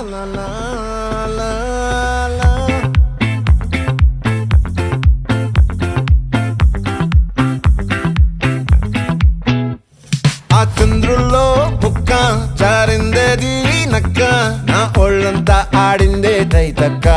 la la la la. ఆ చంద్రుల్లో బుక్క జారిందేది నక్క నా ఒళ్ళంతా ఆడిందే తైతక్క